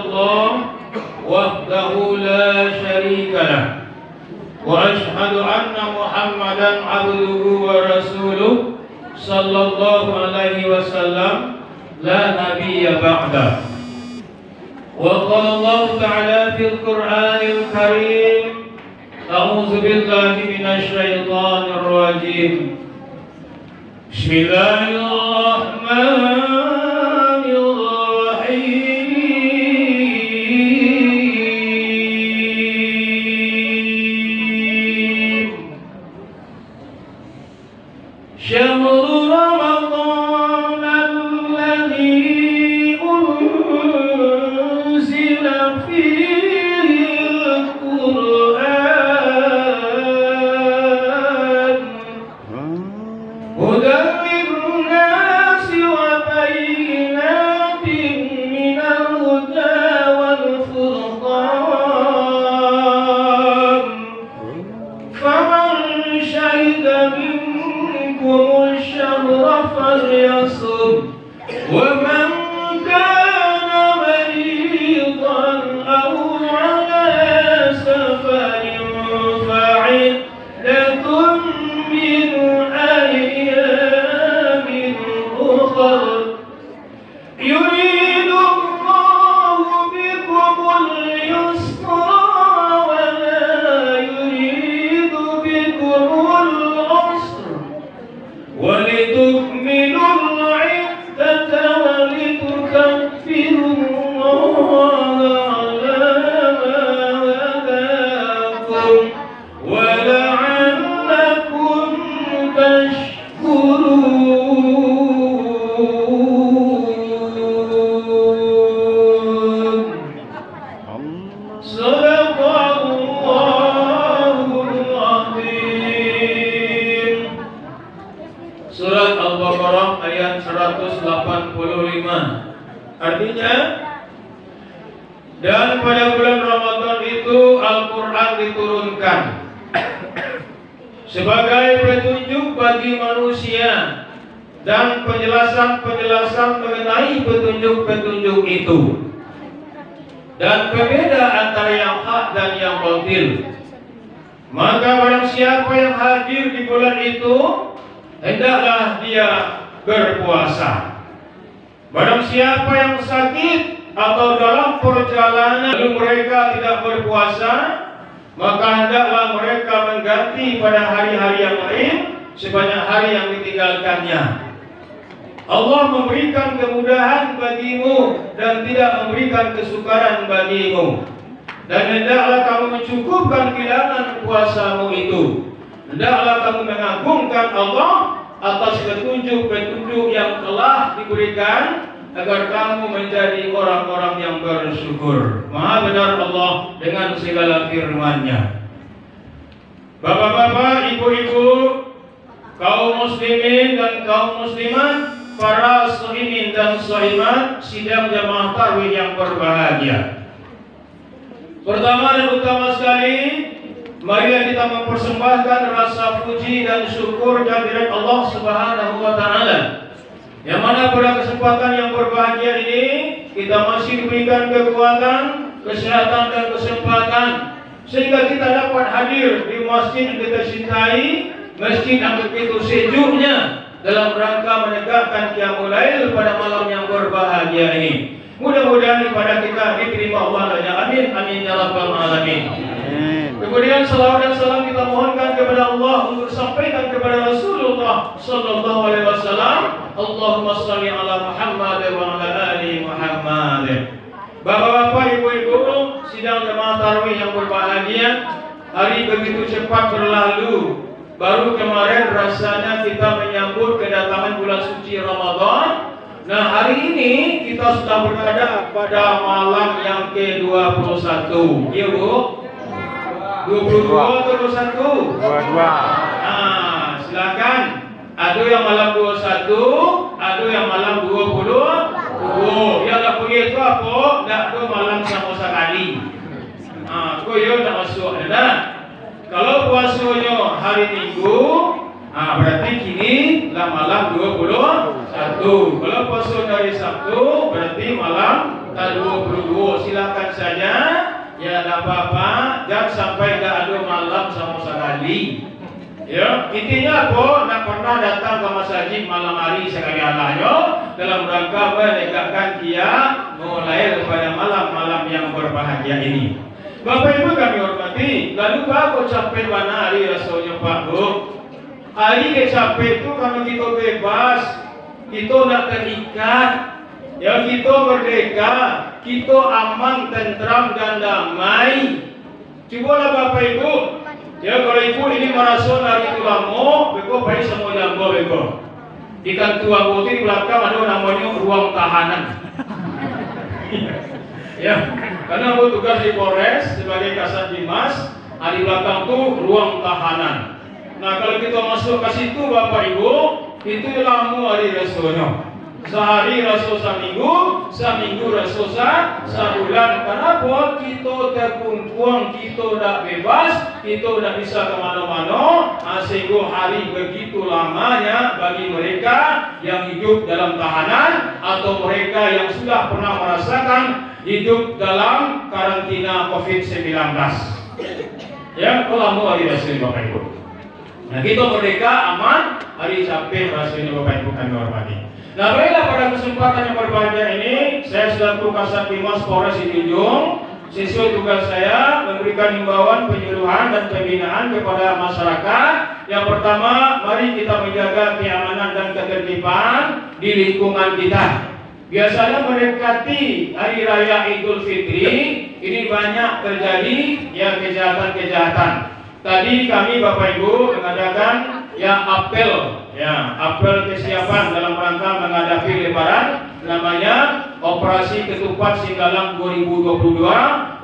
illallah wahdahu la syarika lah wa ashhadu anna Muhammadan abduhu wa rasuluh sallallahu alaihi wasallam la nabiyya ba'da. Wa qala Allah ta'ala fil Qur'anil Karim a'udzu billahi minasy syaithanir rajim. Bismillahirrahmanirrahim. Syahrul Ramadan alladzi unzila fihil Qur'an hudan linnasi wa bayyinatin minal huda wal furqan faman syahida minkum syahra falyasum wa man kana maridan aw ala safarin fa'iddatun min ayyamin ukhra yuridu Allahu bikumul yusra wa la yuridu bikumul usra wa litukmilul iddata wa litukabbirullaha ala ma hadakum wa la'allakum tashkurun. Sadaqallahul azim. Surat Al-Baqarah ayat 185. Artinya, dan pada bulan Ramadan itu Al-Quran diturunkan sebagai petunjuk bagi manusia dan penjelasan-penjelasan mengenai petunjuk-petunjuk itu, dan pembeda antara yang hak dan yang batil. Maka barang siapa yang hadir di bulan itu, hendaklah dia berpuasa. Barang siapa yang sakit atau dalam perjalanan lalu mereka tidak berpuasa, maka hendaklah mereka mengganti pada hari-hari yang lain sebanyak hari yang ditinggalkannya. Allah memberikan kemudahan bagimu dan tidak memberikan kesukaran bagimu. Dan hendaklah kamu mencukupkan bilangan puasamu itu. Hendaklah kamu mengagungkan Allah atas petunjuk-petunjuk yang telah diberikan, agar kamu menjadi orang-orang yang bersyukur. Maha benar Allah dengan segala firman-Nya. Bapak-bapak, ibu-ibu, kaum muslimin dan kaum muslimat, para shaimin dan shaimat sidang jamaah tarawih yang berbahagia. Pertama dan utama sekali, marilah kita mempersembahkan rasa puji dan syukur kehadirat Allah Subhanahu wa taala. Yang mana pada kesempatan yang berbahagia ini kita masih diberikan kekuatan, kesehatan dan kesempatan sehingga kita dapat hadir di masjid yang kita cintai, masjid yang begitu sejuknya dalam rangka menegakkan qiyamul lail pada malam yang berbahagia ini. Mudah-mudahan ibadah kita diterima Allah. Amin amin ya rabbal alamin. Kemudian salawat dan salam kita mohonkan kepada Allah untuk sampaikan kepada Rasulullah sallallahu alaihi wasallam. Allahumma shalli ala Muhammad wa ala ali Muhammad. Bapak-bapak, ibu-ibu, sidang jemaah tarawih yang berbahagia, hari begitu cepat berlalu. Baru kemarin rasanya kita menyambut kedatangan bulan suci Ramadan. Nah, hari ini kita sudah berada pada malam yang ke-21. Iya, Bu? 22 atau 21? 22. Nah, silakan. Ada yang malam 21, ada yang malam 20. Ya tak begitu apa? Tak ada malam sama sekali. Nah, kau ya tak masuk dah. Kalau puasanya hari Minggu, berarti kini lah malam 21. Kalau puasa dari Sabtu, berarti malam 22. Silakan. makan saja, ya tidak apa-apa, jangan sampai tidak ada malam sama sekali. Ya, intinya apa? Tidak pernah datang ke masjid malam hari sekali Allahnya dalam rangka menegakkan dia mulai kepada malam-malam yang berbahagia ini. Bapak Ibu kami hormati, lalu Pak capek mana hari rasanya Pak Bu? Hari capek itu kalau kita bebas, kita tidak terikat, ya kita merdeka, kita aman, tentram dan damai. Cobalah Bapak Ibu. Ya kalau ibu ini merasa dari itu lama, beko baik semua jambo beko. Di kantor anggota di belakang ada namanya ruang tahanan. Ya, karena aku tugas di Polres sebagai Kasat Dimas, di belakang tuh ruang tahanan. Nah kalau kita masuk ke situ Bapak Ibu, itu lama hari rasanya. Sehari rasul seminggu rasul sebulan. Kenapa? Kita terkungkung, kita tidak bebas, kita tidak bisa kemana-mana. Sehingga hari begitu lamanya bagi mereka yang hidup dalam tahanan atau mereka yang sudah pernah merasakan hidup dalam karantina COVID-19. Ya, lama hari rasul Bapak Ibu. Nah kita merdeka aman, hari capek rasulnya Bapak Ibu kami hormati. Nah baiklah pada kesempatan yang berbahagia ini saya selaku Kasat Dimas Polres Situjung sesuai tugas saya memberikan himbauan, penyuluhan dan pembinaan kepada masyarakat. Yang pertama, mari kita menjaga keamanan dan ketertiban di lingkungan kita. Biasanya mendekati Hari Raya Idul Fitri ini banyak terjadi ya kejahatan-kejahatan. Tadi kami Bapak Ibu mengadakan apel kesiapan dalam rangka menghadapi Lebaran, namanya Operasi Ketupat Singgalang 2022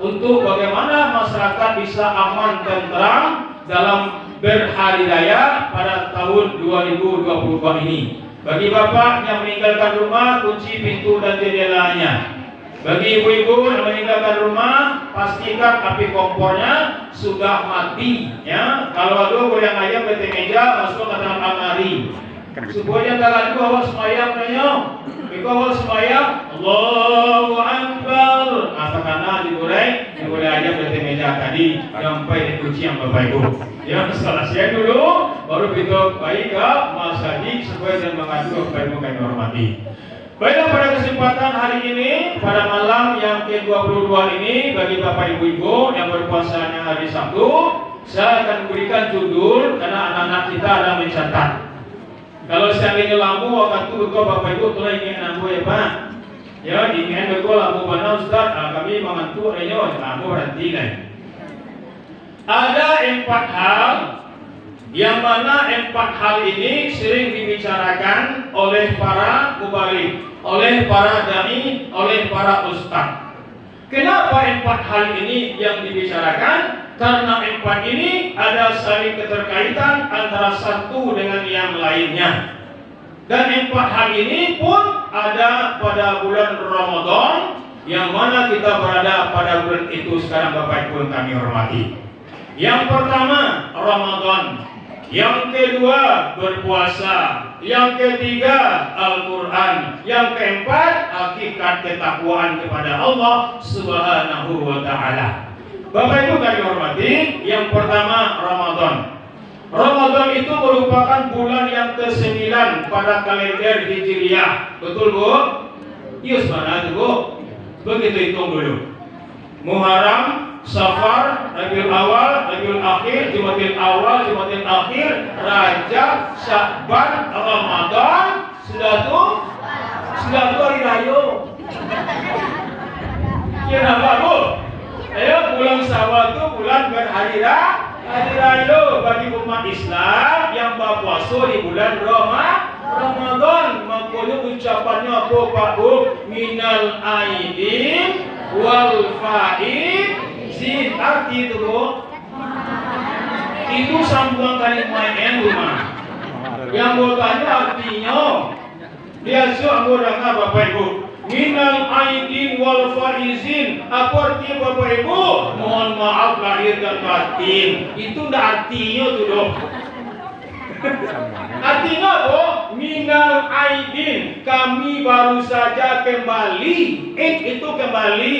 untuk bagaimana masyarakat bisa aman dan tenang dalam berhari raya pada tahun 2022 ini. Bagi bapak yang meninggalkan rumah, kunci pintu dan jendelanya. Bagi ibu-ibu yang meninggalkan rumah, pastikan api kompornya sudah mati. Ya, kalau ada goyang ayam di meja, masuk ke dalam lemari. Supaya tangan itu awal semayang nanya, itu awal semayang, Allahu Akbar. Katakanlah digoreng ayam di meja tadi, sampai dicuci yang Bapak Ibu. Ya, selesai dulu, baru kita baik ke masjid supaya dan mengadu Bapak Ibu kami hormati. Baiklah pada kesempatan hari ini, pada malam yang ke-22 ini, bagi Bapak Ibu-Ibu yang berpuasanya hari Sabtu, saya akan berikan judul karena anak-anak kita ada mencatat. Kalau seandainya lampu waktu itu Bapak Ibu telah ingin lampu ya Pak. Ya ingin betul lampu mana Ustaz? Kami mengantuk ayo lampu berhenti kan. Ada 4 hal yang mana 4 hal ini sering dibicarakan oleh para mubalik, oleh para dai, oleh para ustaz. Kenapa 4 hal ini yang dibicarakan? Karena 4 ini ada saling keterkaitan antara satu dengan yang lainnya. Dan 4 hal ini pun ada pada bulan Ramadan, yang mana kita berada pada bulan itu sekarang Bapak Ibu kami hormati. Yang pertama Ramadan, yang kedua berpuasa, yang ketiga Al-Quran, yang keempat hakikat ketakwaan kepada Allah Subhanahu wa Ta'ala. Bapak Ibu kami hormati, yang pertama Ramadan. Ramadan itu merupakan bulan yang ke-9 pada kalender Hijriah. Betul Bu? Yes mana itu Bu? Begitu hitung dulu. Muharram, Safar, Rabiul Awal, Rabiul Akhir, Jumadil Awal, Jumadil Akhir, Rajab, Sya'ban, Ramadan, sudah tuh hari raya. Kenapa Bu? Ayo bulan Syawal itu bulan berhari raya bagi umat Islam yang berpuasa di bulan Ramadan. Makanya ucapannya apa Pak Bu? Minal aidin wal faizin. Arti itu Bu, itu sambungan kalimat yang rumah. Yang bertanya artinya dia anggota Bapak Ibu. Minal aidin wal faizin. Apa artinya Bapak Ibu? Mohon maaf lahir dan batin. Itu enggak artinya tuh dong. Artinya apa? Minal aidin, kami baru saja kembali. Itu kembali.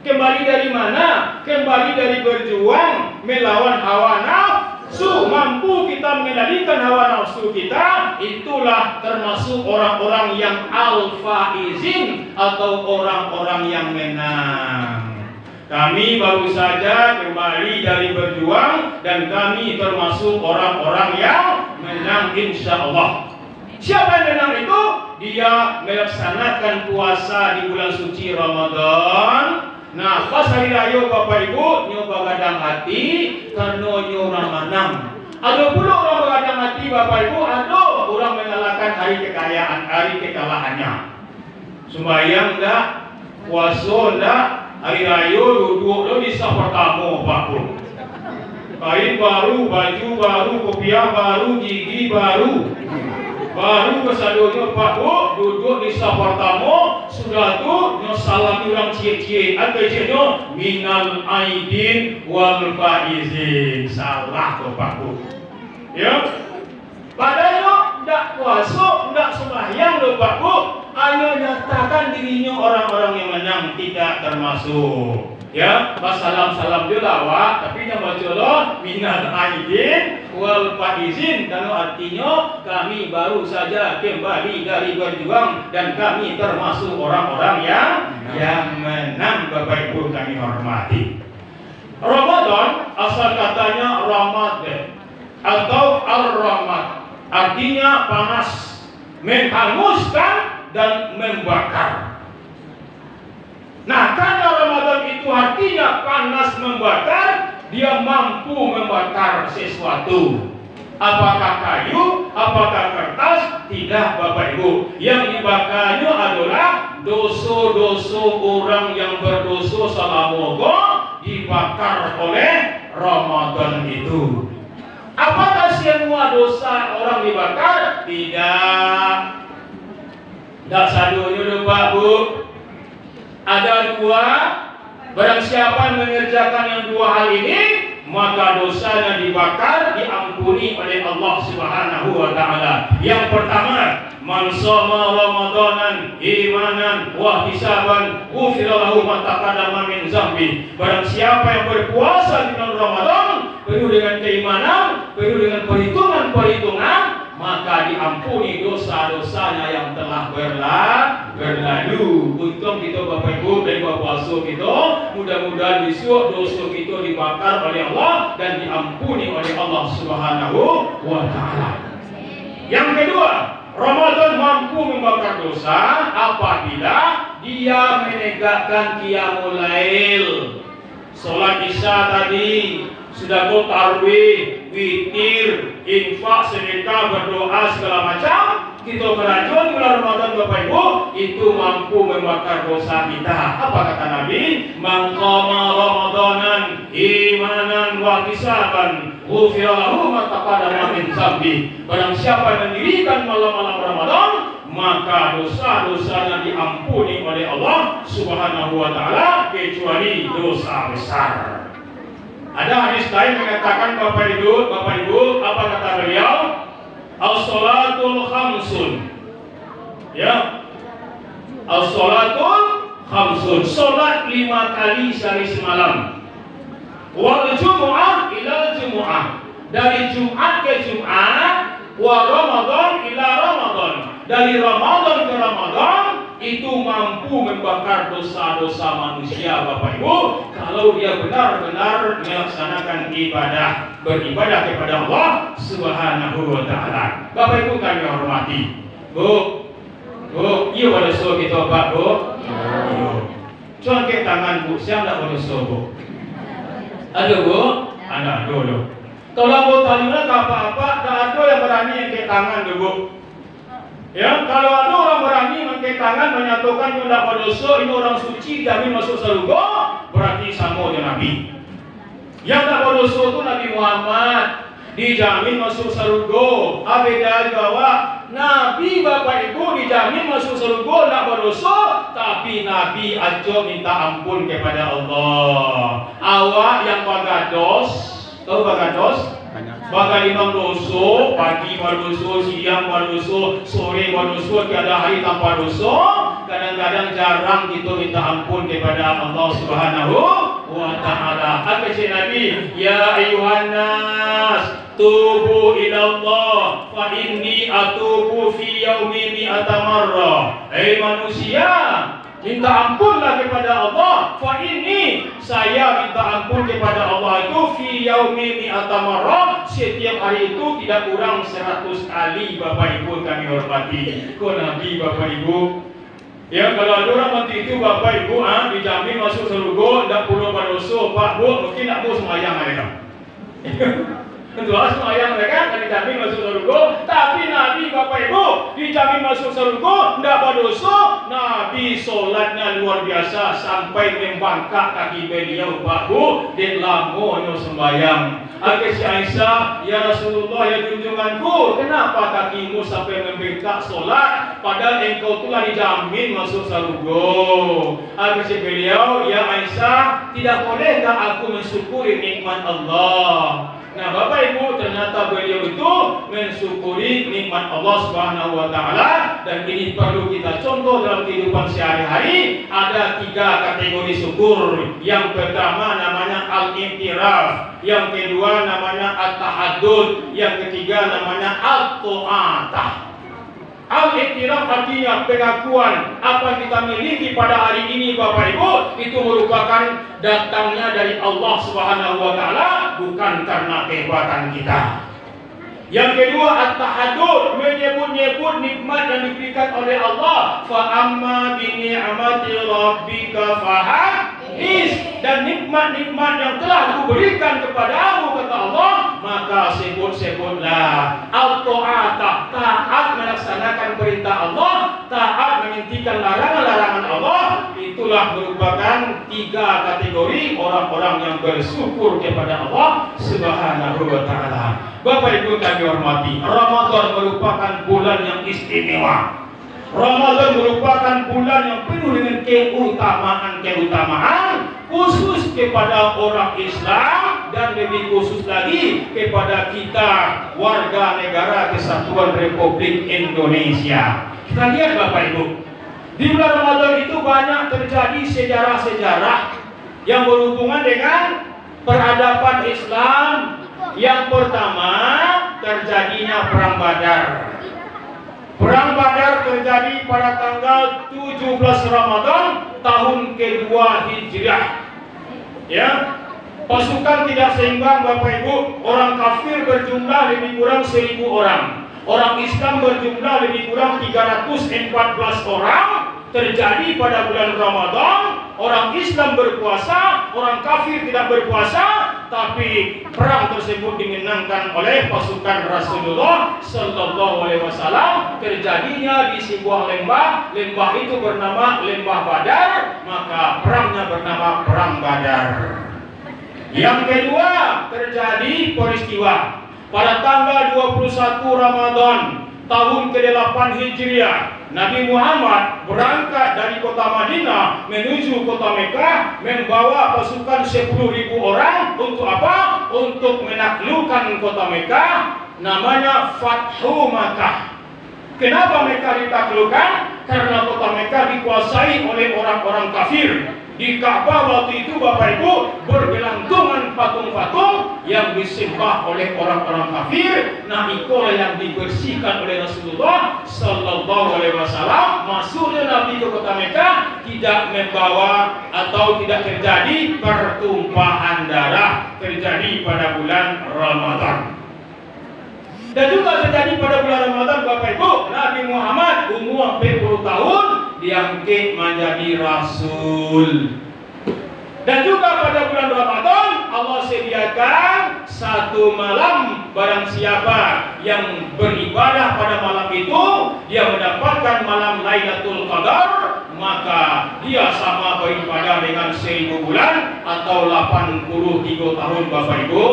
Kembali dari mana? Kembali dari berjuang melawan hawa nafsu. Mampu kita mengendalikan hawa nafsu kita, itulah termasuk orang-orang yang al-faizin atau orang-orang yang menang. Kami baru saja kembali dari berjuang dan kami termasuk orang-orang yang menang insya Allah. Siapa yang menang itu? Dia melaksanakan puasa di bulan suci Ramadan. Nah, pas hari raya Bapak Ibu nyoba gadang hati karena nyoba menang. Ada pula orang bergadang hati Bapak Ibu, ada orang mengalahkan hari kekayaan, hari kekalahannya. Sembahyang enggak, puasa enggak, hari raya duduk lo di saf pertama Pak Bu. Kain baru, baju baru, kopiah baru, gigi baru. Baru kesadunya Pak Bu duduk di saf pertama, sudah tu nyo salam orang cie-cie atau cie-cie minal aidin wal faizin. Salah tu Pak Bu. Ya. Padahal ndak puasa, ndak sembahyang lho Pak Bu. Hanya nyatakan dirinya orang-orang yang menang, tidak termasuk. Ya, pas salam-salam dilawat, tapi yang baca Allah minal aidin wal faizin, kalau artinya kami baru saja kembali dari berjuang dan kami termasuk orang-orang yang menang. Bapak Ibu kami hormati. Ramadan asal katanya Ramadan atau ar-ramad, artinya panas, menghanguskan dan membakar. Nah, karena Ramadan itu artinya panas membakar, dia mampu membakar sesuatu. Apakah kayu, apakah kertas? Tidak Bapak Ibu. Yang dibakarnya adalah dosa-dosa orang yang berdosa selama dibakar oleh Ramadan itu. Apakah semua dosa orang dibakar? Tidak. Tidak sadunya dulu Pak Bu. Ada dua, barang siapa mengerjakan yang dua hal ini, maka dosanya dibakar, diampuni oleh Allah Subhanahu wa taala. Yang pertama, man shoma ramadanan imanan wa hisaban ghufira lahu ma taqaddama min dzambi. Barang siapa yang berpuasa di bulan Ramadan penuh dengan keimanan, penuh dengan perhitungan, maka diampuni dosa-dosanya yang telah berlalu. Untung kita Bapak Ibu dari puasa kita, mudah-mudahan besok dosa kita dibakar oleh Allah dan diampuni oleh Allah Subhanahu wa taala. Yang kedua, Ramadan mampu membakar dosa apabila dia menegakkan qiyamul lail. Salat Isya tadi, sudah tarawih, witir, infak, sedekah, berdoa segala macam, kita kerajaan di bulan Ramadan Bapak Ibu, itu mampu membakar dosa kita. Apa kata Nabi? Man qama ramadanan imanan wa ihtisaban ghufira lahu ma taqaddama min dzambi. Barang siapa yang mendirikan malam-malam Ramadan, maka dosa-dosanya diampuni oleh Allah Subhanahu wa taala kecuali dosa besar. Ada hadis lain mengatakan Bapak Ibu, apa kata beliau? As-salatul khamsun. Ya. As-salatul khamsun. Salat 5 kali sehari semalam. Wal jumu'ah ila jumu'ah. Dari Jumat ke Jumat, wa Ramadan ila Ramadan. Dari Ramadan ke Ramadan itu mampu membakar dosa-dosa manusia Bapak Ibu kalau dia benar-benar melaksanakan ibadah, beribadah kepada Allah Subhanahu wa taala. Bapak Ibu kami hormati. Bu, iya pada suruh kita Pak Bu. Iya. Congkek tangan Bu, siapa nak pada suruh Bu? Ada Bu? Ada dulu. Kalau Bu tanya apa-apa, tak ada yang berani yang ke tangan Bu. Ya, kalau ada orang berani mengangkat tangan menyatakan dia tidak berdosa, ini orang suci, jamin masuk surga, berarti sama dengan Nabi. Yang tak berdosa itu Nabi Muhammad, dijamin masuk surga. Abeda jawab, Nabi Bapak Ibu dijamin masuk surga, tidak berdosa, tapi Nabi aja minta ampun kepada Allah. Awak yang bagados, tahu bagados? Bagai imam dosa, pagi berdosa, siang berdosa, sore berdosa, tiada hari tanpa dosa. kadang-kadang jarang kita minta ampun kepada Allah Subhanahu wa ta'ala. Apa sih Nabi? Ya ayuhan nas, tubu ilallah fa inni atubu fi yaumi mi'ata marrah. Hei manusia, minta ampunlah kepada Allah. Fa ini saya minta ampun kepada Allah itu fi yaumi mi'ata marrah, setiap hari itu tidak kurang 100 kali. Bapak Ibu kami hormati. Kok Nabi Bapak Ibu? Ya kalau ada orang mati itu Bapak Ibu dijamin masuk surga, tidak perlu berdosa. Pak Bu mungkin tak mau semayang mereka. Tentu harus semayang mereka kan dijamin masuk surga. Tapi Nabi Bapak Ibu dijamin masuk surga, tidak berdosa. Nabi solatnya luar biasa sampai membangkak kaki beliau Pak Bu dan lamanya sembayang. Akhirnya si Aisyah, ya Rasulullah ya junjunganku, kenapa kakimu sampai membengkak solat padahal engkau telah dijamin masuk surga? Akhirnya beliau, ya Aisyah, tidak bolehkah aku mensyukuri nikmat Allah? Nah Bapak Ibu, ternyata beliau itu mensyukuri nikmat Allah Subhanahu wa ta'ala. Dan ini perlu kita contoh dalam kehidupan sehari-hari. Ada 3 kategori syukur. Yang pertama namanya al-intiraf, yang kedua namanya at-tahaddud, yang ketiga namanya at-ta'atah. Al-iktiraf artinya pengakuan apa yang kita miliki pada hari ini Bapak Ibu itu merupakan datangnya dari Allah Subhanahu wa ta'ala, bukan karena kehebatan kita. Yang kedua at-tahaddud, menyebut-nyebut nikmat yang diberikan oleh Allah. Fa amma bi ni'mati rabbika fahaddits, dan nikmat-nikmat yang telah kuberikan kepadamu kata Allah, maka sebut-sebutlah. Al-ta'atah, taat melaksanakan perintah Allah, taat menghentikan larangan-larangan Allah. Itulah merupakan 3 kategori orang-orang yang bersyukur kepada Allah Subhanahu wa ta'ala. Bapak Ibu kami hormati, Ramadan merupakan bulan yang istimewa. Ramadan merupakan bulan yang penuh dengan keutamaan khusus kepada orang Islam dan lebih khusus lagi kepada kita warga negara Kesatuan Republik Indonesia. Kita lihat Bapak Ibu, di bulan Ramadan itu banyak terjadi sejarah-sejarah yang berhubungan dengan peradaban Islam. Yang pertama terjadinya Perang Badar. Perang Badar terjadi pada tanggal 17 Ramadan tahun kedua Hijriah. Ya, pasukan tidak seimbang Bapak Ibu. Orang kafir berjumlah lebih kurang 1000 orang. Orang Islam berjumlah lebih kurang 314 orang. Terjadi pada bulan Ramadan, orang Islam berpuasa, orang kafir tidak berpuasa, tapi perang tersebut dimenangkan oleh pasukan Rasulullah Sallallahu Alaihi Wasallam. Terjadinya di sebuah lembah, lembah itu bernama Lembah Badar, maka perangnya bernama Perang Badar. Yang kedua terjadi peristiwa pada tanggal 21 Ramadan tahun ke-8 Hijriah. Nabi Muhammad berangkat dari kota Madinah menuju kota Mekah membawa pasukan 10.000 orang. Untuk apa? Untuk menaklukkan kota Mekah, namanya Fathu Makkah. Kenapa Mekah ditaklukkan? Karena kota Mekah dikuasai oleh orang-orang kafir. Di Ka'bah waktu itu Bapak Ibu bergelantungan patung-patung yang disembah oleh orang-orang kafir. Nah itulah yang dibersihkan oleh Rasulullah Sallallahu Alaihi Wasallam. Masuknya Nabi ke kota Mekah tidak membawa atau tidak terjadi pertumpahan darah. Terjadi pada bulan Ramadan. Dan juga terjadi pada bulan Ramadan Bapak Ibu, Nabi Muhammad umur 40 tahun diangkat menjadi Rasul. Dan juga pada bulan Ramadan Allah sediakan satu malam, barang siapa yang beribadah pada malam itu dia mendapatkan malam Lailatul Qadar, maka dia sama beribadah dengan 1000 bulan atau 83 tahun Bapak Ibu.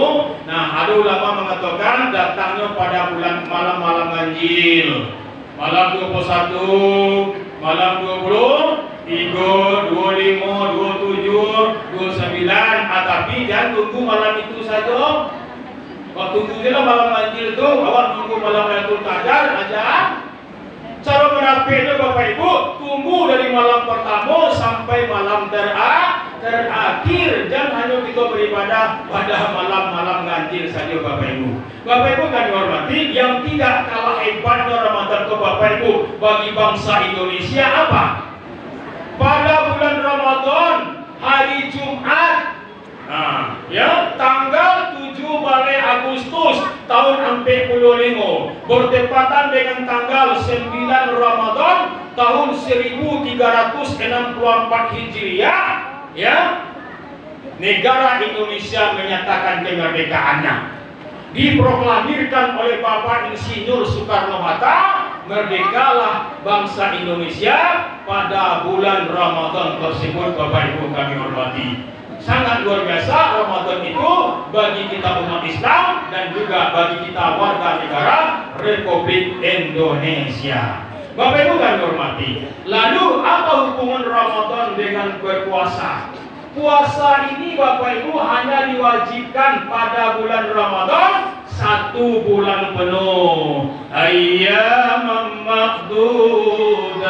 Nah ada ulama mengatakan datangnya pada bulan malam-malam ganjil, malam 21, malam 20, 3, 25, 27, 29. Tapi jangan tunggu malam itu saja. Waktu tunggu malam ganjil itu, awak tunggu malam Lailatul Qadar aja. Cara menapiknya Bapak Ibu, tunggu dari malam pertama sampai malam terakhir. Jangan hanya kita beribadah pada malam-malam ganjil saja Bapak Ibu. Bapak Ibu kan dihormati, yang tidak kalah hebatnya Ramadan ke Bapak Ibu bagi bangsa Indonesia apa? Pada bulan Ramadan, hari Jumat, tanggal 7 Balai Agustus tahun 45 bertepatan dengan tanggal 9 Ramadan tahun 1364 Hijriah, negara Indonesia menyatakan kemerdekaannya. Diproklamirkan oleh Bapak Insinyur Soekarno-Hatta, merdekalah bangsa Indonesia pada bulan Ramadan tersebut. Bapak Ibu kami hormati, sangat luar biasa Ramadan itu bagi kita umat Islam dan juga bagi kita warga negara Republik Indonesia. Bapak Ibu kami hormati, lalu apa hubungan Ramadan dengan berpuasa? Puasa ini Bapak Ibu hanya diwajibkan pada bulan Ramadan 1 bulan penuh, ayyam ma'dudat,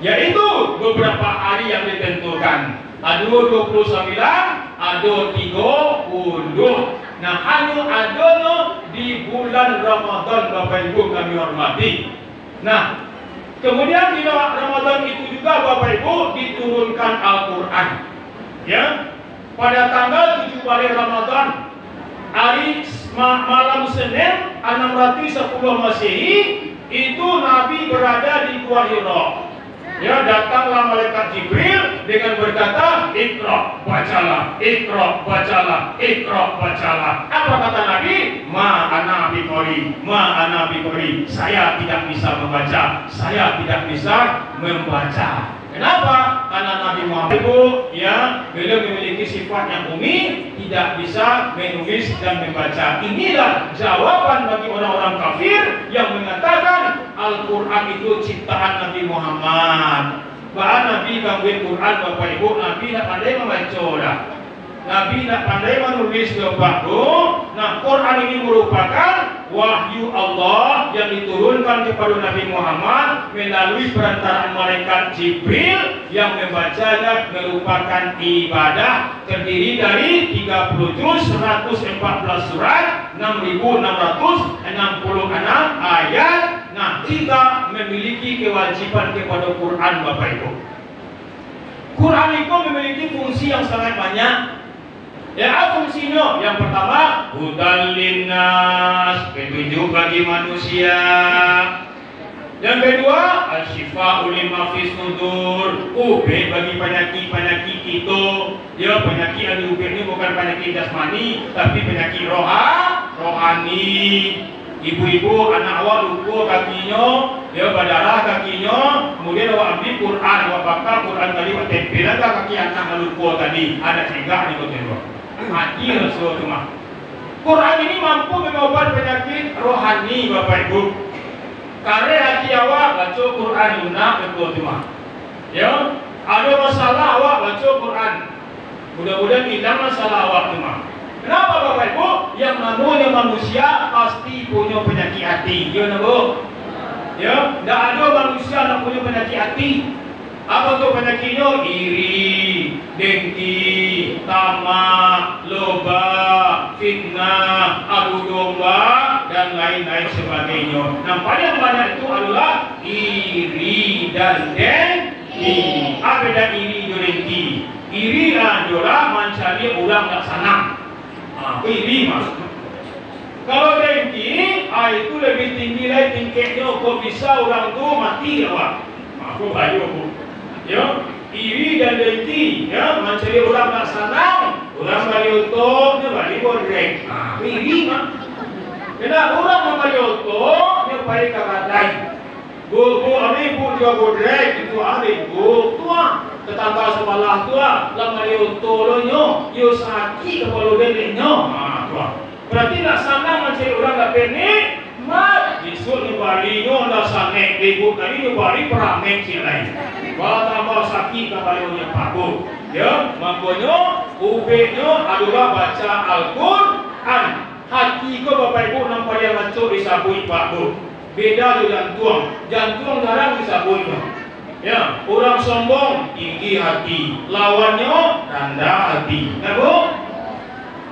yaitu beberapa hari yang ditentukan. Ada 29, ada 30. Nah, hanya adanya di bulan Ramadan Bapak Ibu kami hormati. Nah, kemudian di Ramadan itu juga Bapak Ibu diturunkan Al-Quran. Pada tanggal 7 Balai Ramadan, hari malam Senin 610 Masehi, itu Nabi berada di Gua Hira. Datanglah malaikat Jibril dengan berkata, Iqra, bacalah, Iqra, bacalah, Iqra, bacalah. Apa kata Nabi? Ma ana biqori, saya tidak bisa membaca, saya tidak bisa membaca. Kenapa? Karena Nabi Muhammad beliau memiliki sifat yang umi, tidak bisa menulis dan membaca. Inilah jawaban bagi orang-orang kafir yang mengatakan Al-Quran itu ciptaan Nabi Muhammad. Bahkan Nabi gangguin Quran Bapak Ibu, Nabi tidak pandai membaca dah. Nabi tidak pandai menulis Bapak Ibu. Nah, Quran ini merupakan wahyu Allah yang diturunkan kepada Nabi Muhammad melalui perantaraan malaikat Jibril, yang membacanya merupakan ibadah, terdiri dari 30 juz, 114 surat, 6.666 ayat. Nah, kita memiliki kewajiban kepada Quran Bapak Ibu. Quran itu memiliki fungsi yang sangat banyak. Fungsinya yang pertama, hudan linnas, petunjuk bagi manusia. Yang kedua, asyifa'u lima fis sudur, obat bagi penyakit-penyakit itu. Penyakit yang diubah ini bukan penyakit jasmani, tapi penyakit rohani. Ibu-ibu, anak awak lupa kakinya, berdarah kakinya, kemudian awak ambil Quran, awak bakar Quran tadi, awak tempelan kaki anak lupa tadi, ada cegah di kota. Mati Rasulullah itu mah. Quran ini mampu mengobati penyakit rohani Bapak Ibu. Karena hati awak baca Quran lunak betul itu mah. Ada masalah awak baca Quran, mudah-mudahan hilang masalah awak itu mah. Kenapa Bapak Ibu? Yang namanya manusia pasti punya penyakit hati. Tidak ada manusia yang punya penyakit hati. Apa tuh penyakitnya? Iri, dengki, tamak, loba, fitnah, adu domba, dan lain-lain sebagainya. Nah, paling banyak itu adalah iri dan dengki. Apa beda iri dan dengki? Iri adalah mencari orang tak senang. Iri mas. Kalau dengki, itu lebih tinggi lagi tingkatnya. Kok bisa orang tu mati awak? Aku bayu. Iri dan dengki, mencari orang tak senang, orang balik untuk, dia balik bodrek. Iri mah. Kena orang yang balik untuk, dia balik kakadai. Bu, ibu juga bodrek, itu ibu tua. Tetangga sebelah tua, lah balik untuk lo nyo, yo sakit kepala dedeknya. Tua. Berarti tak senang mencari orang tak penik, mat. Besok ni balik nyo, dah sanek, ibu tadi ni balik peramek si lain. Kalau tambah sakit kepalanya paku, makanya ubednya adalah baca Al-Quran. Hati ko Bapak Ibu nampak yang ngaco disabui paku. beda dengan jantung jarang disabun. Ya, orang sombong tinggi hati, lawannya rendah hati. Nah, Bu,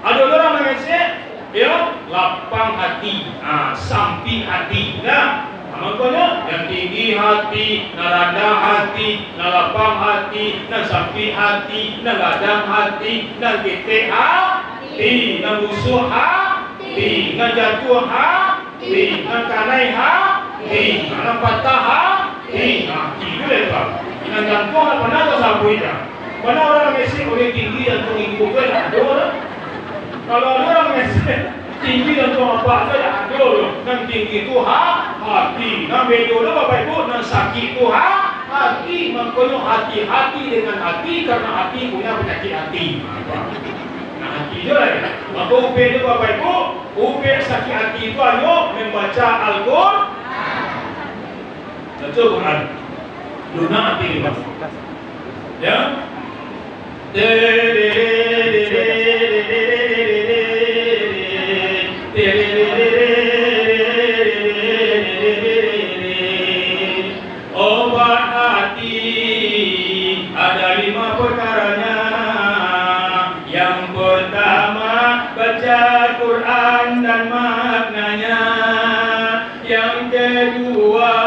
ada orang Malaysia, ya, lapang hati, sampi hati. Nah, makanya yang tinggi hati, rendah hati, lapang hati, sampi hati, gadang hati, ketek hati, busuk hati, jatuh hati, kanai hati, patah hati. Itu lepas. Jantung apa nak tahu sabu itu? Mana orang Mesir oleh tinggi jantung ibu kan ada orang. Kalau orang Mesir tinggi jantung apa saja ada orang. Yang tinggi itu hati. Yang bedo itu Bapak Ibu, yang sakit itu hati. Makanya hati-hati dengan hati karena hati punya penyakit hati. Nah, hati je lah. Maka upaya itu Bapak Ibu, upaya sakit hati itu ayo membaca Al-Quran. Baca Quran. Lunak hati ini, ya. Obat hati ada 5 perkaranya. Yang pertama baca Quran dan maknanya. Yang kedua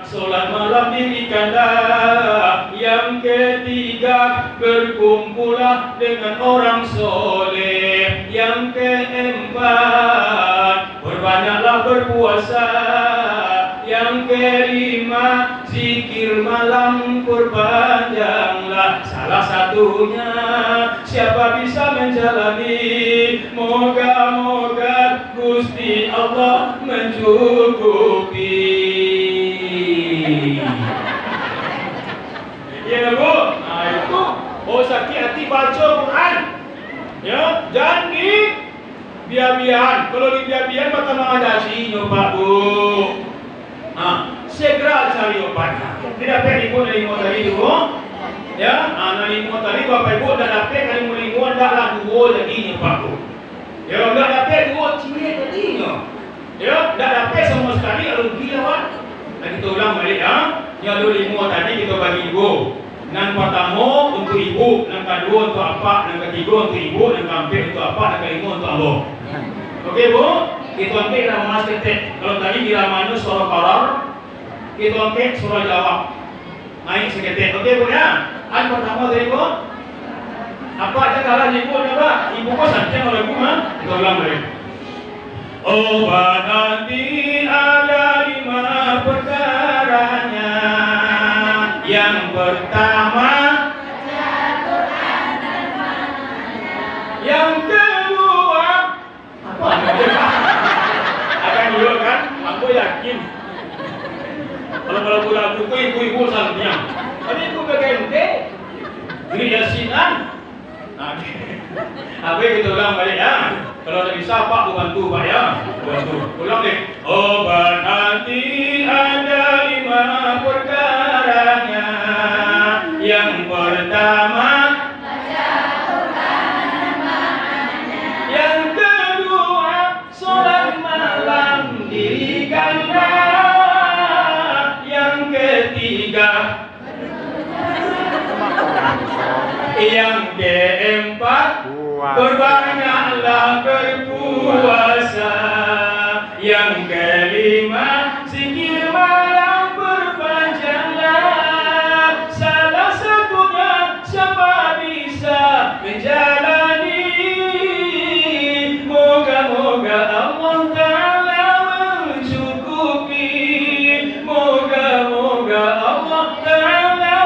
solat malam dirikanlah. Yang ketiga berkumpullah dengan orang soleh. Yang keempat berbanyaklah berpuasa. Yang kelima zikir malam perpanjanglah. Salah satunya siapa bisa menjalani, moga-moga Gusti Allah mencukupi. Ya Bu, nah itu sakit hati baca Quran. Ya, jangan di biar-biar. Kalau di biar-biar maka mengadasi Pak Bu. Segera cari obatnya. Tidak perlu ikut dari limo tadi dulu. Ya, dari limo tadi Bapak Ibu dah dapat dari limo dah dua jadi Pak Bu. Ya, dah dapat dua ciri tadinya. Ya, dah dapat sama sekali rugi awak. Dan kita ulang balik ya. Yang ada limo tadi kita bagi dua. Yang pertama untuk ibu, yang kedua untuk apa, yang ketiga untuk ibu, yang keempat untuk apa, yang kelima untuk abang. Okey Bu, kita ambil nama seketik. Kalau tadi di ramanu surah Qarar, kita ambil surah Jawab. Naik seketik. Okey Bu ya. Yang pertama dari Bu. Apa aja kalah ibu coba? Ibu kok santai oleh Bu mah? Kita ulang balik. Obat hati ada 5 perkaranya. Yang pertama baca Quran dan maknanya. Yang kedua apa? Akan dulu kan? Aku yakin. Kalau lagu-lagu itu ibu-ibu salahnya. Tadi itu berganti. Ini yasinan. Apa kita ulang balik ya? Kalau tak bisa Pak bantu Pak ya. Bantu. Ulang deh. Obat hati ada 5 perkaranya. Yang pertama baca Quran dan maknanya. Yang kedua solat malam dirikanlah. Yang ketiga yang keempat berbanyaklah berpuasa. Yang kelima zikir malam perpanjanglah. Salah satunya siapa bisa menjalani, moga-moga Allah Ta'ala mencukupi. Moga-moga Allah Ta'ala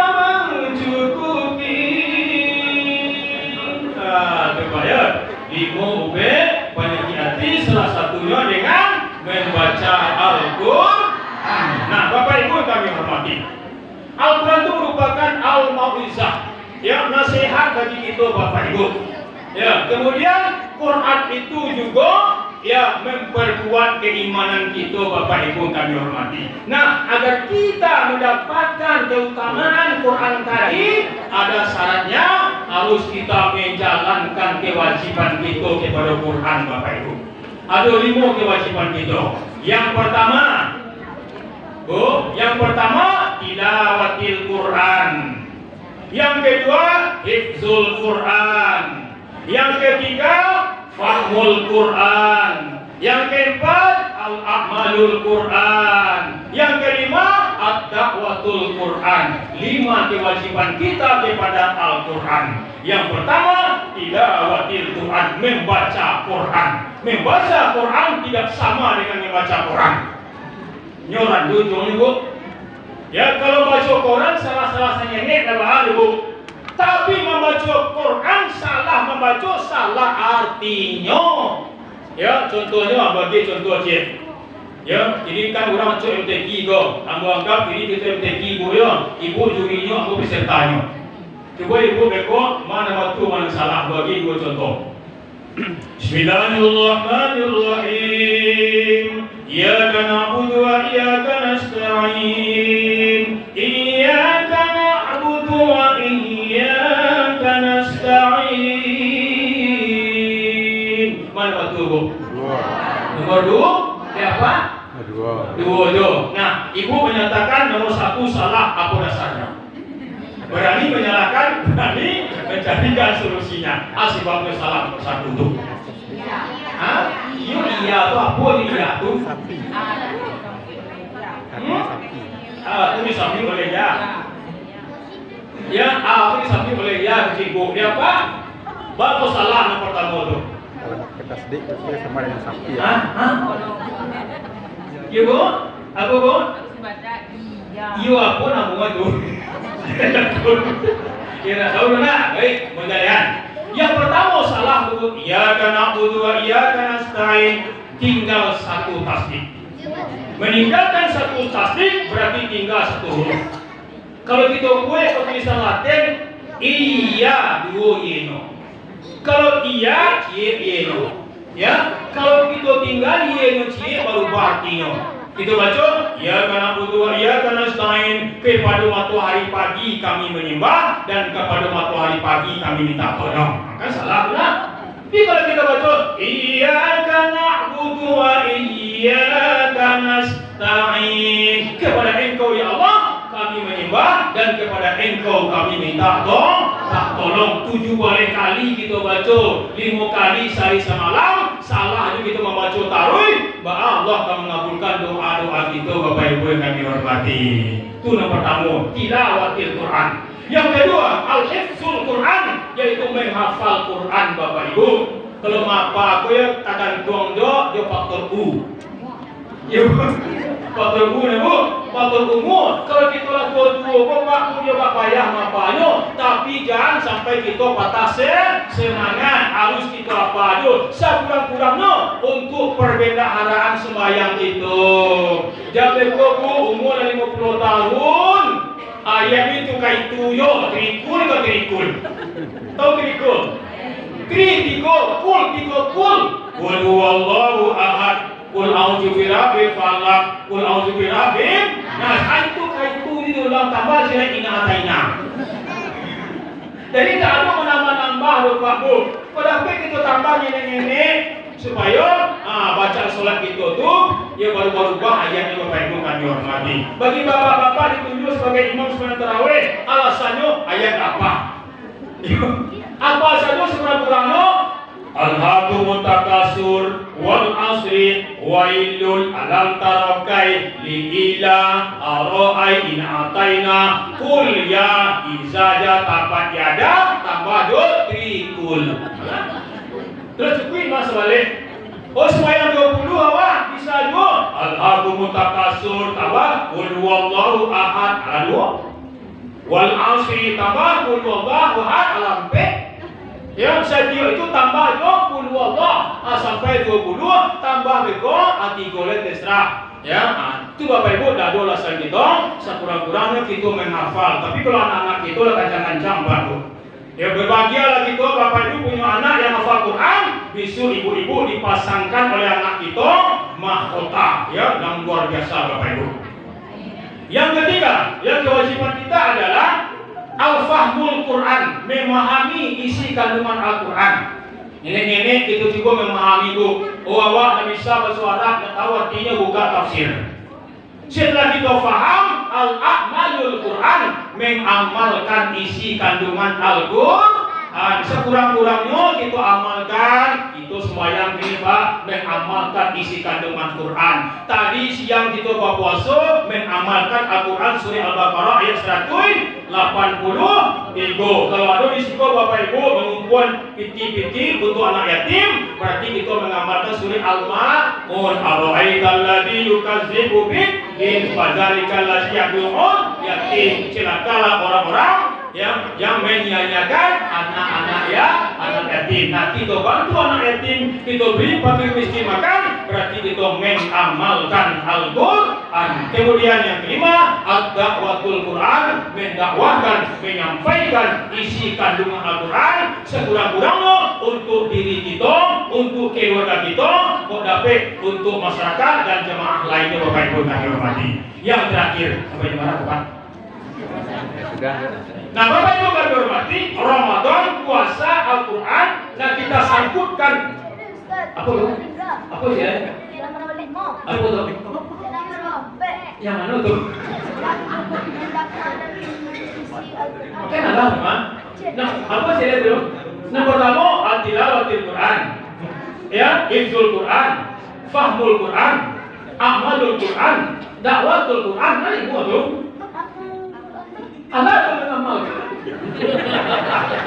mencukupi. Terbayar 5 ubed penyakit hati, salah satunya dengan membaca Al-Quran. Nah Bapak Ibu kami hormati, Al-Quran itu merupakan al-mau'izah, ya, nasihat bagi kita Bapak Ibu. Ya, kemudian Quran itu juga ya memperkuat keimanan kita Bapak Ibu kami hormati. Nah, agar kita mendapatkan keutamaan Quran tadi, ada syaratnya harus kita menjalankan kewajiban kita kepada Quran Bapak Ibu. Ada 5 kewajiban kita. Yang pertama Bu, yang pertama tilawatil Quran. Yang kedua hifzul Quran. Yang ketiga fahmul Quran. Yang keempat al-amalul Quran. Yang kelima ad-da'watul Quran. 5 kewajiban kita kepada Al-Quran. Yang pertama tilawatil Quran, membaca Quran. Membaca Quran tidak sama dengan membaca Quran. Nyoran dulu Bu. Ya, kalau baca Quran salah-salah nyenek dah Bu. Tapi membaca Quran salah membaca salah artinya. Ya, contohnya bagi contoh je. Ya, ini kan orang macam MTQ go. Ambo anggap ini kita MTQ Bu ya. Ibu jurinya ambo pesertanya. Coba ibu beko mana waktu mana salah bagi dua contoh. Bismillahirrahmanirrahim. Iyyaka na'budu wa iyyaka nasta'in. Iyyaka na'budu wa iyyaka nasta'in. Mana waktu Bu? Nomor 2. Siapa? Dua. Nah, ibu menyatakan nomor 1 salah apa dasarnya? Berani menyalahkan, berani mencarikan solusinya. Sebabnya salah nomor 1 tuh. Iya tuh apa iya tuh? Itu disamping oleh ya. Ya, itu disamping oleh ya ibu. Dia apa? Baru salah nomor pertama tuh. Kita sedikit sama dengan sapi ya. Iya Bu? Aku Bu? Iya aku nambung itu. Kira tahu nak? Baik, menjadikan. Yang pertama salah Bu. Iyyaka na'budu wa iyyaka nasta'in. Tinggal 1 tasdid. Meninggalkan 1 tasdid berarti tinggal 1 huruf. Kalau kita buat tulisan Latin iya 2 yeno. Kalau iya cie yeno. Ya, kalau kita tinggal yeno cie baru artinya. Kita baca, ya karena butuh, ya karena selain kepada matahari pagi kami menyembah dan kepada matahari pagi kami minta tolong. Kan salah benar. Tapi kalau kita baca, iya karena butuh, iya karena nasta'in. Kepada Engkau ya Allah kami menyembah dan kepada Engkau kami minta tolong. 7 kali kita baca, 5 kali sehari semalam. Salah itu kita membaca taruh, bahwa Allah akan mengabulkan doa-doa kita Bapak Ibu yang kami hormati. Itu nomor pertama, tilawatil Quran. Yang kedua, al-hifzul Quran, yaitu menghafal Quran Bapak Ibu. Kalau apa aku ya takkan tuang dia faktor U. Ya faktor U nih Bu, faktor umur. Kalau kita lakukan dua, Pak punya Bapak payah mapanya, tapi jangan sampai kita patah semangat. Harus kita apa aja, sekurang-kurangnya untuk perbendaharaan sembahyang itu. Jangan Bu, umur 50 tahun, ayam itu kayak tuyul, trikul ke trikul. Tahu trikul? Trikul. Qul huwallahu ahad. Qul a'udzu birabbil falaq, qul a'udzu birabbin nas. Itu itu ulang tambah sila ingat-ingat. Jadi tak ada menambah-nambah Bapak Bu. Pada kita tambah nenek-nenek supaya baca sholat itu tuh ya baru-baru ayatnya Bapak Ibu kami hormati. Bagi bapak-bapak ditunjuk sebagai imam sembahyang tarawih, alasannya ayat apa? Apa saja sekurang-kurangnya? Alhaakumut takasur wal asri wailul alam tarakai liila aro'ai in ataina kul ya izaja tabat yada tambah trikul. Terus cukup mas balik. Oh sembahyang 20 awak bisa juga. Alhaakumut takasur tambah kul wallahu ahad ala 2. Wal asri tambah kul wallahu ahad ala 4. Yang saya itu tambah 20 Allah sampai 20 tambah beko anti golet terserah ya. Itu Bapak Ibu dah dola saya kita sekurang-kurangnya kita menghafal. Tapi kalau anak-anak itu lah kancang-kancang baru ya berbahagialah kita Bapak Ibu punya anak yang hafal Quran. Besok ibu-ibu dipasangkan oleh anak kita mahkota ya yang luar biasa Bapak Ibu. Yang ketiga, yang kewajiban kita adalah al-fahmul Quran, memahami isi kandungan Al-Quran. Nenek-nenek itu juga memahami Bu. Oh awak tak bisa bahasa Arab, tak tahu artinya buka tafsir. Setelah kita faham al-a'malul Quran, mengamalkan isi kandungan Al-Quran. Sekurang-kurangnya kita amalkan, itu sembahyang ini Pak, mengamalkan isi kandungan Quran. Tadi siang kita berpuasa, mengamalkan Al-Quran surah Al-Baqarah ayat 183. Kalau ada di situ Bapak Ibu mengumpulkan piti-piti untuk anak yatim, berarti kita mengamalkan surah Al-Ma'un. Ara'aital ladzi yukazzibu bid-din fadzalika allazi yad'ul yatim. Celakalah orang-orang yang menyanyiakan anak-anak yatim. Nah, kita bantu anak yatim, kita beri fakir miskin makan, berarti kita mengamalkan Al-Quran. Kemudian yang kelima, ad-da'watul Quran, mendakwahkan, menyampaikan isi kandungan Al-Quran sekurang-kurangnya untuk diri kita, untuk keluarga kita, dapat untuk masyarakat dan jemaah lainnya Bapak Ibu yang dihormati. Yang terakhir, sampai di mana Pak? Sudah. Nah Bapak Ibu yang dihormati, Ramadan, puasa, Al-Quran, nah kita sangkutkan apa itu? Apa sih ya? Apa itu? Yang mana tuh? Kan ada apa? Nah apa sih itu? Nah pertama, tilawatil Quran, ya, hifzul Quran, fahmul Quran, amalul Quran, dakwatul Quran, nah itu tuh. Anda akan mengamalkan.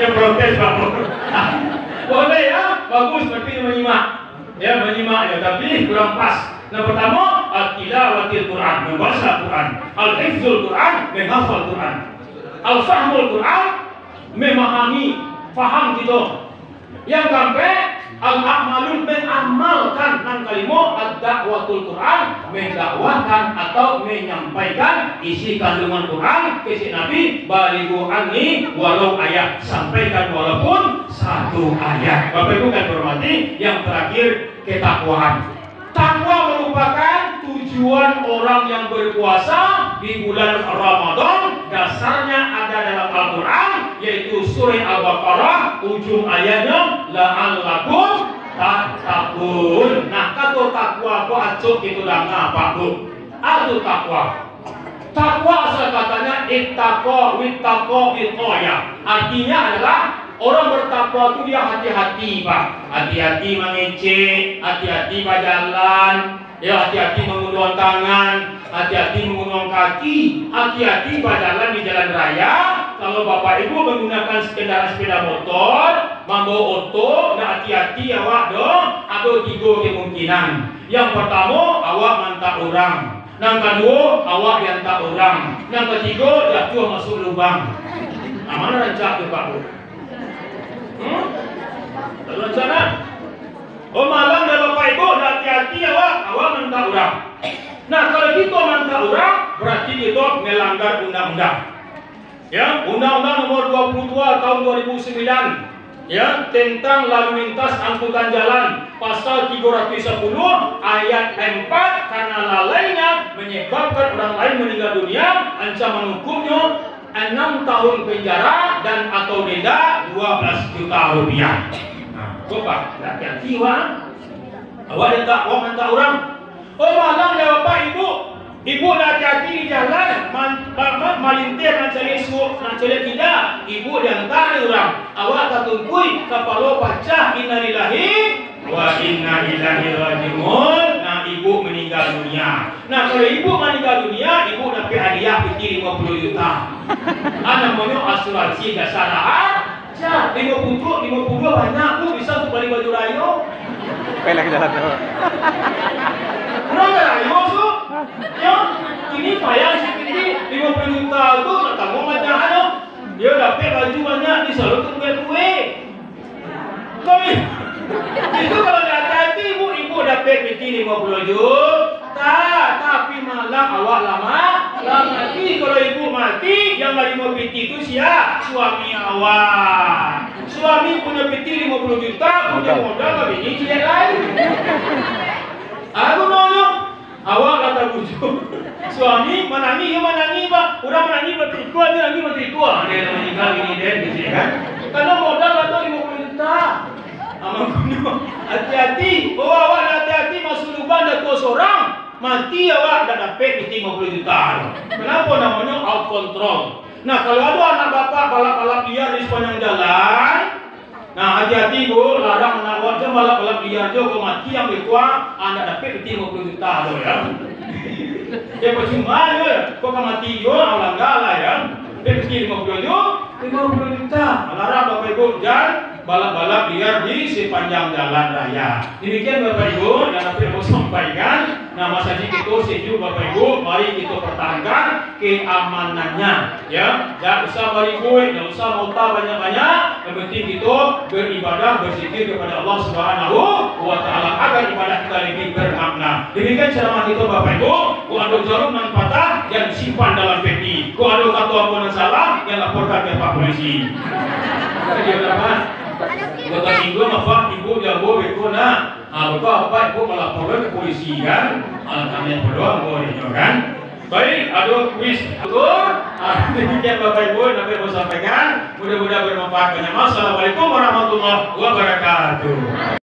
Yang protes Pak. Boleh ya, bagus seperti menyimak. Ya menyimak ya, tapi kurang pas. Nah pertama, tilawatil Quran, membaca Quran, al-hifzul Quran, menghafal Quran, al-fahmul Quran, memahami, faham gitu. Yang sampai al-a'malul, mengamalkan nan kalimat ad-da'watul Quran, mendakwahkan atau menyampaikan isi kandungan Quran ke si Nabi, balighu anni walau ayat, sampaikan walaupun satu ayat. Bapak Ibu kan hormati, yang terakhir ketakwaan. Takwa merupakan tujuan orang yang berpuasa di bulan Ramadan. Dasarnya ada dalam Al-Quran, yaitu surah Al-Baqarah, ujung ayatnya la'allakum tattaqun. Nah, kata takwa apa acuk itu dah ngapa Bu? Atu takwa. Takwa asal katanya ittaqa wittaqa wiqaya. Artinya adalah orang bertakwa itu dia hati-hati Pak. Hati-hati mengecek, hati-hati berjalan, ya hati-hati mengulurkan tangan, hati-hati mengulurkan kaki, hati-hati berjalan di jalan raya. Kalau Bapak Ibu menggunakan sepeda motor, membawa oto, nah hati-hati awak dong. Ada 3 kemungkinan. Yang pertama, awak mantap orang. Yang kedua, awak diantar orang. Yang ketiga, jatuh masuk lubang. Nah, mana rancak tu Pak Bu? Rencana. Oh malam dan Bapak Ibu, hati-hati awak mantap orang. Nah kalau kita mantap orang, berarti kita melanggar undang-undang. Ya, Undang-Undang Nomor 22 Tahun 2009, ya, tentang lalu lintas angkutan jalan, pasal 310 ayat 4, karena lalainya menyebabkan orang lain meninggal dunia, ancaman hukumnya 6 tahun penjara dan atau denda 12 juta rupiah. Nah, coba hati-hati awak mantap orang. Oh malam ya Bapak Ibu hati-hati di jalan, malintir mencari tidak, Ibu diantar orang. Awak tak tungkui kepala pecah, innalillahi wa inna ilaihi rajiun. Nah Ibu meninggal dunia. Nah kalau Ibu meninggal dunia, Ibu dapat hadiah peti 50 juta. Namanya asuransi dasar aja. 52 banyak Bu, bisa untuk beli baju rayo. Pelek jalan tuh. Kenapa rayo su? Ya, ini payah seperti 50 juta tu, kamu macam mana? Dia dapat baju banyak, disalurkan kue. Kami itu kalau hati-hati Ibu dapat peti 50 juta, tapi malam awak lama mati. Kalau Ibu mati, yang mau peti itu siapa? Suami awak. Suami punya peti 50 juta, punya modal ke bini cilik lain. Aku nanya, awak kata bujuk. Suami menangi Pak. Orang menangi bertikua, dia lagi bertikua. Dia meninggal gini dia, kan? Karena modal atau 50 juta. Hati-hati, awak hati-hati masuk lubang dan tua seorang. mati awak dah dapat 50 juta. Kenapa namanya out control? Nah, kalau ada anak bapak balap-balap liar di sepanjang jalan, nah hati-hati bu, larang anak awak jangan balap-balap liar jo, kau mati yang berkuah, anda dapat 50 juta tu ya. Ya percuma je, kau kan mati jo, awak lah ya. Dia mesti 50 juta. Larang bapak ibu jangan balap-balap liar di sepanjang jalan raya. Demikian bapak ibu yang dapat aku sampaikan. Nama saja kita setuju bapak ibu, mari kita pertahankan keamanannya. Ya, jangan usah beribut, jangan usah muta banyak-banyak. Yang penting kita beribadah, berzikir kepada Allah Subhanahu wa Ta'ala agar ibadah kita lebih bermakna. Demikian ceramah kita bapak ibu. Ku ada jarum dan patah yang disimpan dalam peti. Ku ada kata apa yang salah yang laporkan ke Pak Polisi. Dia berapa? Kata singgung apa ibu jago betul nak. Betul apa ibu melaporkan ke polisi kan? Kami berdoa boleh kan? Baik, ada kuis betul. Demikian bapak ibu dapat saya sampaikan. Mudah-mudahan bermanfaat banyak. Assalamualaikum warahmatullahi wabarakatuh.